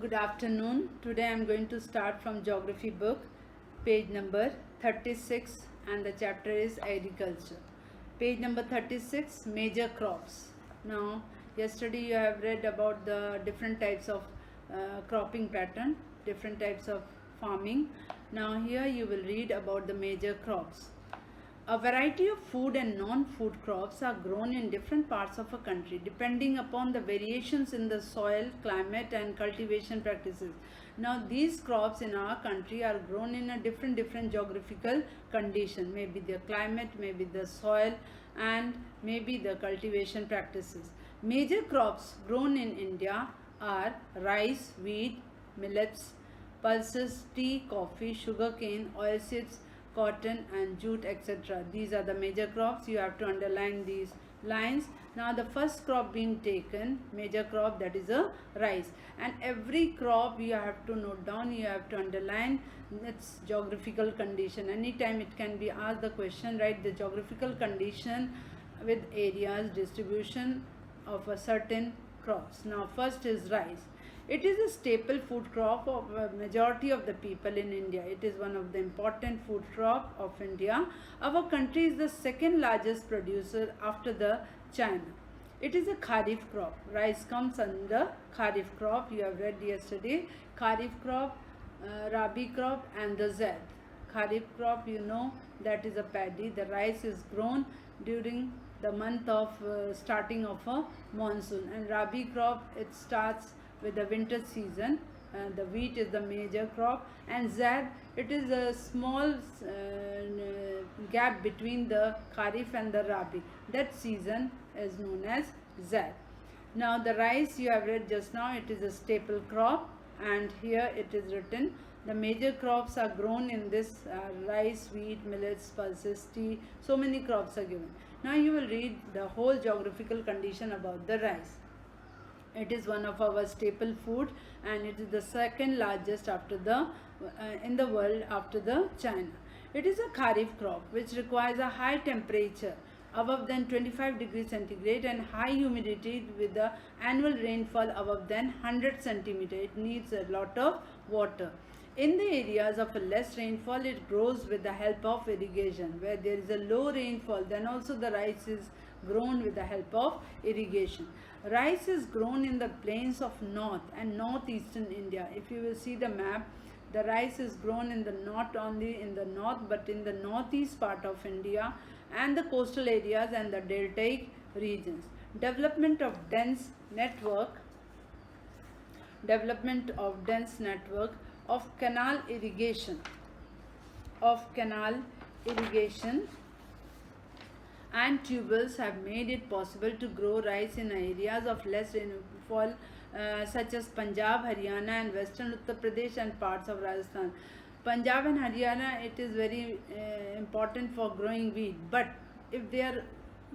Good afternoon. Today I am going to start from geography book, page number 36, and the chapter is agriculture. Page number 36, major crops. Now, yesterday you have read about the different types of cropping pattern, different types of farming. Now, here you will read about the major crops. A variety of food and non-food crops are grown in different parts of a country depending upon the variations in the soil, climate and cultivation practices. Now these crops in our country are grown in a different geographical condition, maybe the climate, maybe the soil and maybe the cultivation practices. Major crops grown in India are rice, wheat, millets, pulses, tea, coffee, sugarcane, oilseeds, cotton and jute, etc. These are the major crops. You have to underline these lines. Now the first crop being taken, major crop, that is a rice, and every crop you have to note down, you have to underline its geographical condition. Anytime it can be asked the question, write the geographical condition with areas, distribution of a certain crops. Now first is rice. It is a staple food crop of a majority of the people in India. It is one of the important food crop of India. Our country is the second largest producer after the China. It is a kharif crop. Rice comes under kharif crop. You have read yesterday. Kharif crop, rabi crop and the zaid. Kharif crop, you know, that is a paddy. The rice is grown during the month of starting of a monsoon, and rabi crop, it starts with the winter season. The wheat is the major crop, and zaid, it is a small gap between the kharif and the rabi. That season is known as zaid. Now the rice you have read just now, it is a staple crop, and here it is written the major crops are grown in this rice, wheat, millets, pulses, tea. So many crops are given. Now you will read the whole geographical condition about the rice. It is one of our staple food, and it is the second largest after the in the world after the China. It is a kharif crop which requires a high temperature above than 25 degrees centigrade and high humidity with the annual rainfall above than 100 centimeter. It needs a lot of water. In the areas of less rainfall, it grows with the help of irrigation. Where there is a low rainfall, then also the rice is grown with the help of irrigation. Rice is grown in the plains of north and northeastern India. If you will see the map, the rice is grown in the not only in the north but in the northeast part of India and the coastal areas and the deltaic regions. Development of dense network of canal irrigation and tubers have made it possible to grow rice in areas of less rainfall such as Punjab, Haryana and western Uttar Pradesh and parts of Rajasthan. Punjab and Haryana, it is very important for growing wheat, but if they are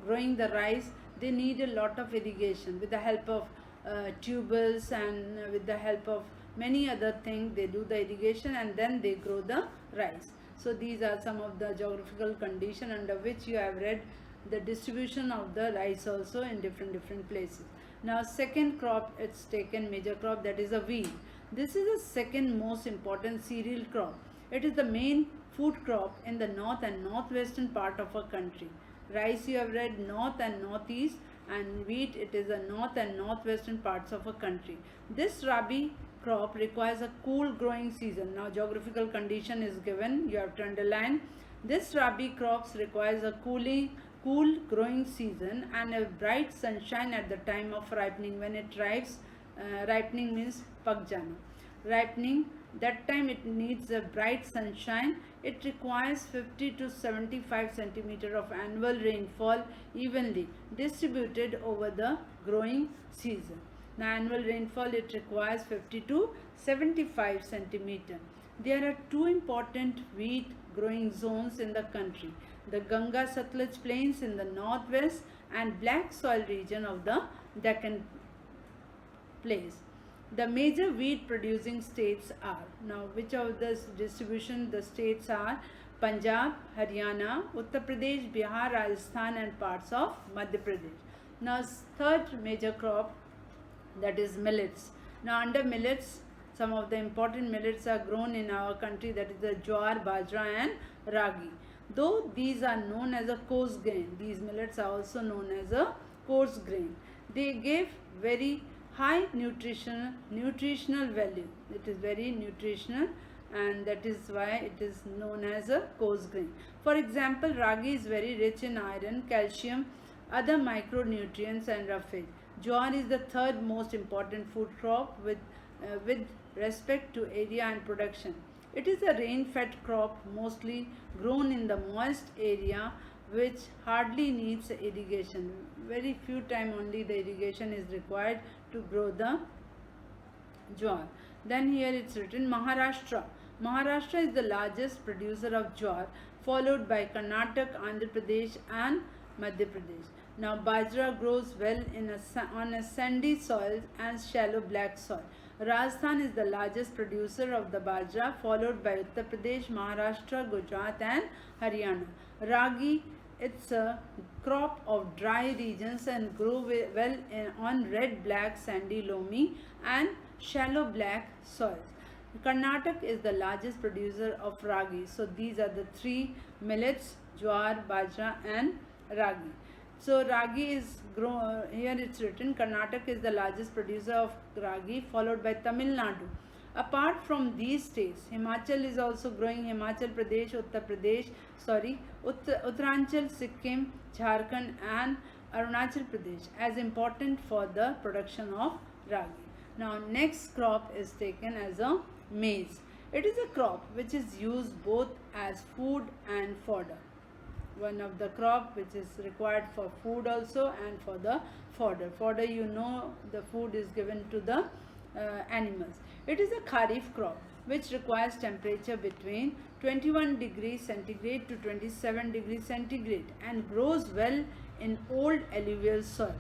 growing the rice, they need a lot of irrigation. With the help of tubers and with the help of many other things, they do the irrigation and then they grow the rice. So these are some of the geographical condition under which you have read the distribution of the rice also in different places. Now second crop it's taken, major crop, that is a wheat. This is the second most important cereal crop. It is the main food crop in the north and northwestern part of our country. Rice you have read north and northeast, and wheat, it is the north and northwestern parts of a country. This rabi crop requires a cool growing season. Now geographical condition is given, you have to underline. This rabi crops requires a cool growing season and a bright sunshine at the time of ripening. When it ripening means pakjana. Ripening, that time it needs a bright sunshine. It requires 50 to 75 centimeter of annual rainfall evenly distributed over the growing season. The annual rainfall, it requires 50 to 75 centimeter. There are two important wheat growing zones in the country: the Ganga Satluj plains in the northwest and black soil region of the Deccan plains. The major wheat producing states are, now which of this distribution the states are: Punjab, Haryana, Uttar Pradesh, Bihar, Rajasthan and parts of Madhya Pradesh. Now third major crop, that is millets. Now under millets, some of the important millets are grown in our country, that is the jowar, bajra and ragi. Though these are known as a coarse grain, these millets are also known as a coarse grain. They give very high nutritional value. It is very nutritional, and that is why it is known as a coarse grain. For example, ragi is very rich in iron, calcium, other micronutrients and roughage. Jowar is the third most important food crop with respect to area and production. It is a rain-fed crop mostly grown in the moist area which hardly needs irrigation. Very few time only the irrigation is required to grow the jowar. Then here it's written Maharashtra. Maharashtra is the largest producer of jowar, followed by Karnataka, Andhra Pradesh and Madhya Pradesh. Now bajra grows well on a sandy soil and shallow black soil. Rajasthan is the largest producer of the bajra, followed by Uttar Pradesh, Maharashtra, Gujarat and Haryana. Ragi, it's a crop of dry regions and grow well on red, black, sandy, loamy and shallow black soils. Karnataka is the largest producer of ragi. So these are the three millets: jowar, bajra and ragi. So ragi is grown, here it's written Karnataka is the largest producer of ragi, followed by Tamil Nadu. Apart from these states, Himachal is also growing. Himachal Pradesh, Uttaranchal, Sikkim, Jharkhand and Arunachal Pradesh as important for the production of ragi. Now next crop is taken as a maize. It is a crop which is used both as food and fodder. One of the crop which is required for food also and for the fodder. Fodder, you know, the food is given to the animals. It is a kharif crop which requires temperature between 21 degrees centigrade to 27 degrees centigrade and grows well in old alluvial soil.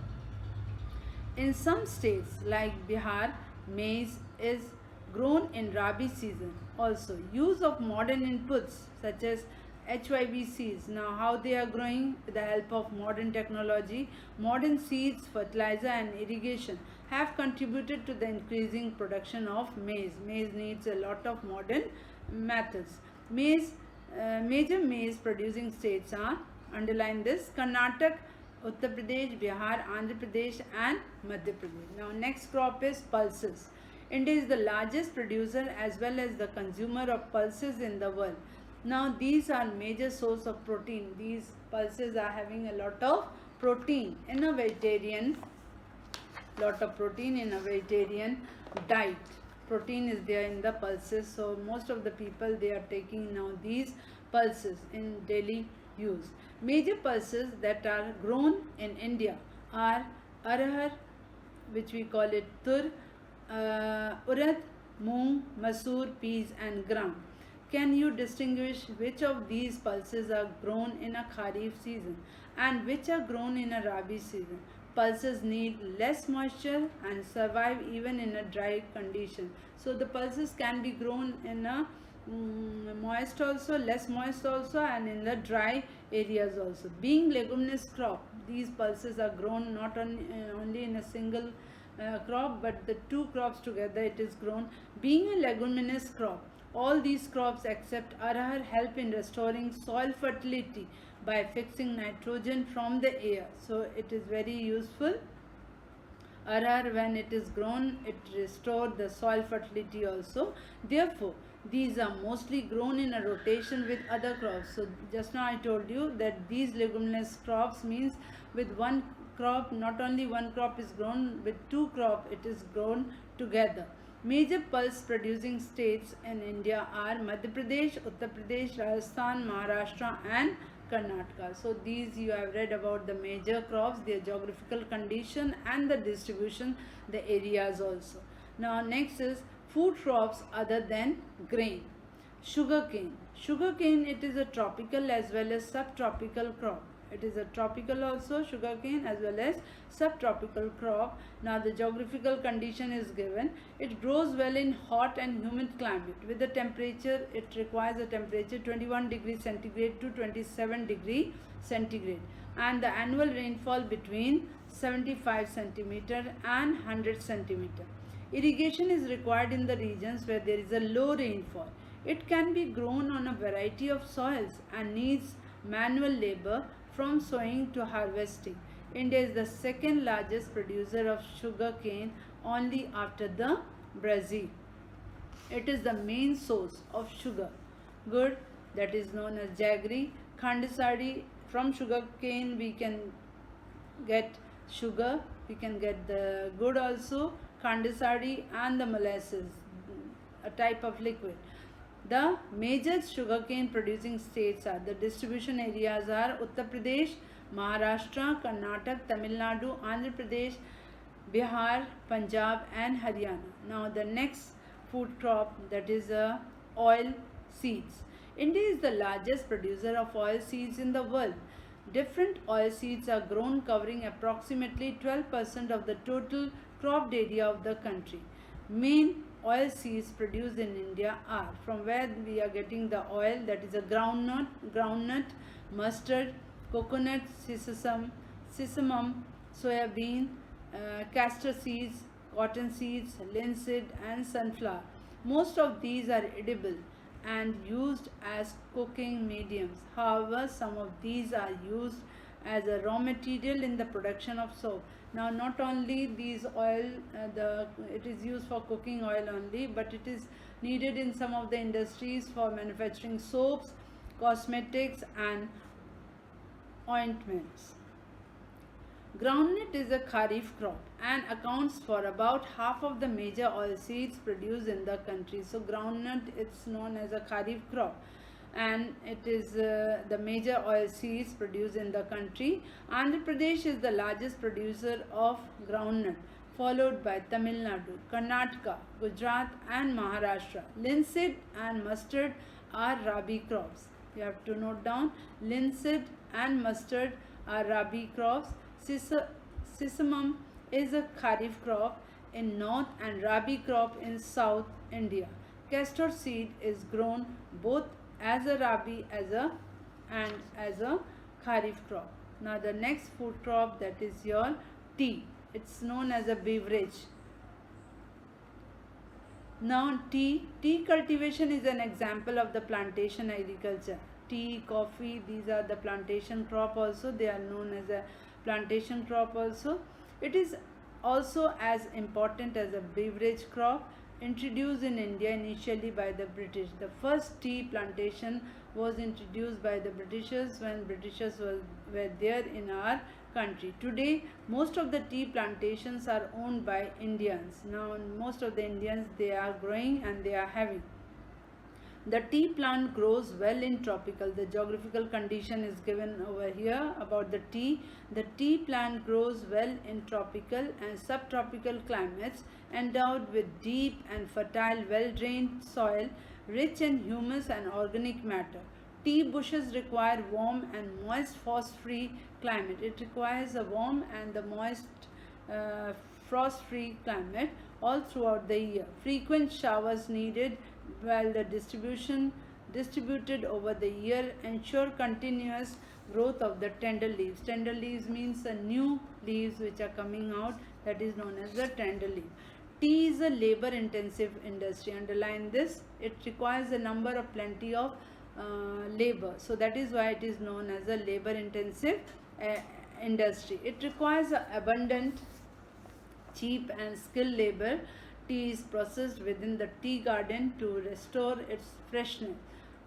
In some states like Bihar, maize is grown in Rabi season. Also, use of modern inputs such as HYBCs. Now how they are growing with the help of modern technology, modern seeds, fertilizer and irrigation have contributed to the increasing production of maize. Maize needs a lot of modern methods. Major maize producing states are, underline this, Karnataka, Uttar Pradesh, Bihar, Andhra Pradesh and Madhya Pradesh. Now next crop is pulses. India is the largest producer as well as the consumer of pulses in the world. Now these are major source of protein. These pulses are having a lot of protein in a vegetarian diet. Protein is there in the pulses, so most of the people, they are taking now these pulses in daily use. Major pulses that are grown in India are arhar, which we call it tur, urad, moong, masoor, peas and gram. Can you distinguish which of these pulses are grown in a kharif season and which are grown in a rabi season? Pulses need less moisture and survive even in a dry condition. So the pulses can be grown in a moist also, less moist also, and in the dry areas also. Being leguminous crop, these pulses are grown not only in a single crop, but the two crops together it is grown. Being a leguminous crop, all these crops except arhar help in restoring soil fertility by fixing nitrogen from the air. So it is very useful. Arhar, when it is grown, it restores the soil fertility also. Therefore, these are mostly grown in a rotation with other crops. So just now I told you that these leguminous crops means with one crop, not only one crop is grown, with two crop it is grown together. Major pulse producing states in India are Madhya Pradesh, Uttar Pradesh, Rajasthan, Maharashtra and Karnataka. So these you have read about the major crops, their geographical condition and the distribution, the areas also. Now next is food crops other than grain. Sugarcane. Sugarcane, it is a tropical as well as subtropical crop. It is a tropical also, sugarcane, as well as subtropical crop. Now the geographical condition is given. It grows well in hot and humid climate. With the temperature, it requires a temperature 21 degrees centigrade to 27 degrees centigrade. And the annual rainfall between 75 centimeter and 100 centimeter. Irrigation is required in the regions where there is a low rainfall. It can be grown on a variety of soils and needs manual labor from sowing to harvesting. India is the second largest producer of sugar cane only after the Brazil. It is the main source of sugar good that is known as jaggery, khandisari. From sugar cane we can get sugar, we can get the good also, khandisari and the molasses, a type of liquid. The major sugarcane producing states are, the distribution areas are Uttar Pradesh, Maharashtra, Karnataka, Tamil Nadu, Andhra Pradesh, Bihar, Punjab and Haryana. Now the next food crop, that is oil seeds. India is the largest producer of oil seeds in the world. Different oil seeds are grown covering approximately 12% of the total cropped area of the country. Main oil seeds produced in India are, from where we are getting the oil, that is a groundnut, mustard, coconut, sesame, soybean, castor seeds, cotton seeds, linseed and sunflower. Most of these are edible and used as cooking mediums. However, some of these are used as a raw material in the production of soap. Now not only these oil, it is used for cooking oil only, but it is needed in some of the industries for manufacturing soaps, cosmetics and ointments. Groundnut is a kharif crop and accounts for about half of the major oil seeds produced in the country. So groundnut, it's known as a kharif crop and it is the major oil seeds produced in the country. Andhra Pradesh is the largest producer of groundnut, followed by Tamil Nadu, Karnataka, Gujarat and Maharashtra. Linseed and mustard are rabi crops. You have to note down, linseed and mustard are rabi crops. Sesame is a kharif crop in north and rabi crop in south India. Castor seed is grown both as a rabi and as a kharif crop. Now the next food crop, that is your tea. It's known as a beverage. Now tea cultivation is an example of the plantation agriculture. Tea, coffee, these are the plantation crop also. They are known as a plantation crop also. It is also as important as a beverage crop, introduced in India initially by the British. The first tea plantation was introduced by the Britishers when Britishers were there in our country. Today, most of the tea plantations are owned by Indians. Now, most of the Indians, they are growing and they are having. The tea plant grows well in tropical. The geographical condition is given over here about the tea. The tea plant grows well in tropical and subtropical climates, endowed with deep and fertile, well-drained soil, rich in humus and organic matter. Tea bushes require warm and moist, frost-free climate. It requires a warm and the moist, frost-free climate all throughout the year. Frequent showers needed, while the distributed over the year ensure continuous growth of the tender leaves. Tender leaves means the new leaves which are coming out, that is known as the tender leaf. Tea is a labor intensive industry. Underline this, it requires a number of plenty of labor, so that is why it is known as a labor intensive industry. It requires abundant, cheap and skilled labor. Tea is processed within the tea garden to restore its freshness.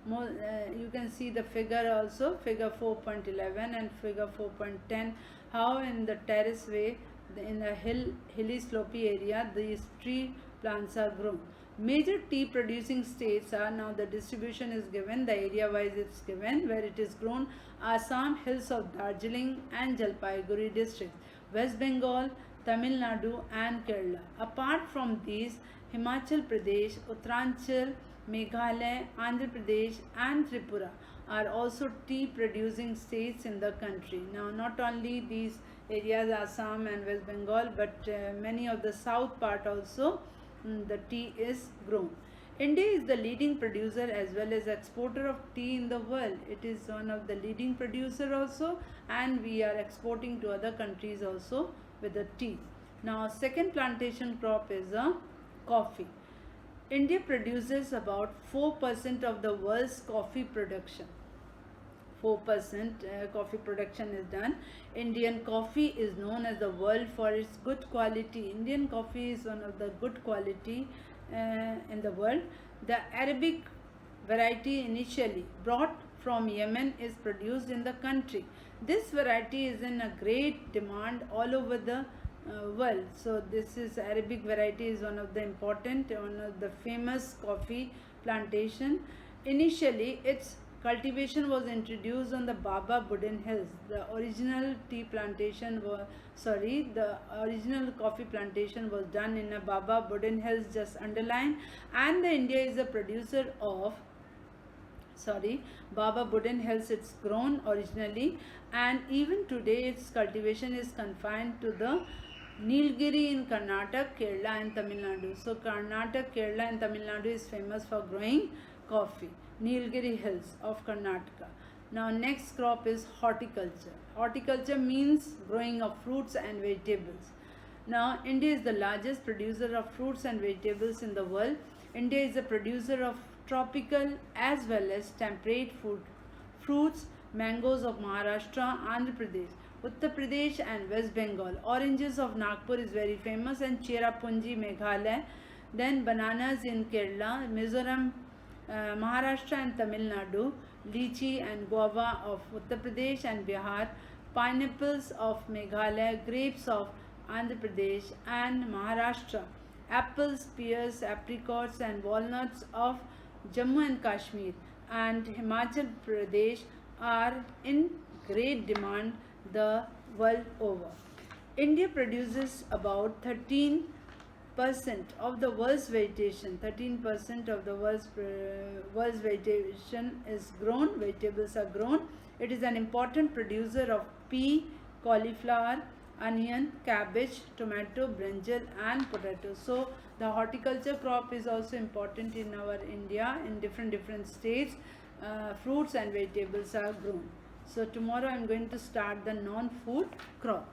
You can see the figure also, figure 4.11 and figure 4.10, how in the terrace way, in a hilly slopy area, these tree plants are grown. Major tea producing states are, now the distribution is given, the area wise it's given, where it is grown: Assam, hills of Darjeeling and Jalpaiguri districts, West Bengal, Tamil Nadu and Kerala. Apart from these, Himachal Pradesh, Uttaranchal, Meghalaya, Andhra Pradesh and Tripura are also tea producing states in the country. Now not only these areas, Assam and West Bengal, but many of the south part also the tea is grown. India is the leading producer as well as exporter of tea in the world. It is one of the leading producer also, and we are exporting to other countries also with the tea. Now second plantation crop is a Coffee. India produces about 4% of the world's coffee production. 4% coffee production is done. Indian coffee is known as the world for its good quality. Indian coffee is one of the good quality in the world. The Arabic variety initially brought from Yemen is produced in the country. This variety is in a great demand all over the world. So this is Arabic variety is one of the famous coffee plantation. Initially, its cultivation was introduced on the Baba Budan Hills. The original original coffee plantation was done in a Baba Budan Hills just underlined, and the India is a producer of Baba Budan Hills. It's grown originally, and even today its cultivation is confined to the Nilgiri in Karnataka, Kerala and Tamil Nadu. So Karnataka, Kerala and Tamil Nadu is famous for growing coffee. Nilgiri Hills of Karnataka. Now next crop is horticulture. Horticulture means growing of fruits and vegetables. Now India is the largest producer of fruits and vegetables in the world. India is a producer of tropical as well as temperate fruits, mangoes of Maharashtra, Andhra Pradesh, Uttar Pradesh and West Bengal. Oranges of Nagpur is very famous, and Cherrapunji, Meghalaya. Then bananas in Kerala, Mizoram, Maharashtra and Tamil Nadu, lychee and guava of Uttar Pradesh and Bihar, pineapples of Meghalaya, grapes of Andhra Pradesh and Maharashtra, apples, pears, apricots and walnuts of Jammu and Kashmir and Himachal Pradesh are in great demand the world over. India produces about 13% of the world's vegetation. 13% of the world's vegetation is grown. Vegetables are grown. It is an important producer of pea, cauliflower, onion, cabbage, tomato, brinjal and potato. So the horticulture crop is also important in our India. In different states, fruits and vegetables are grown. So tomorrow I am going to start the non-food crop.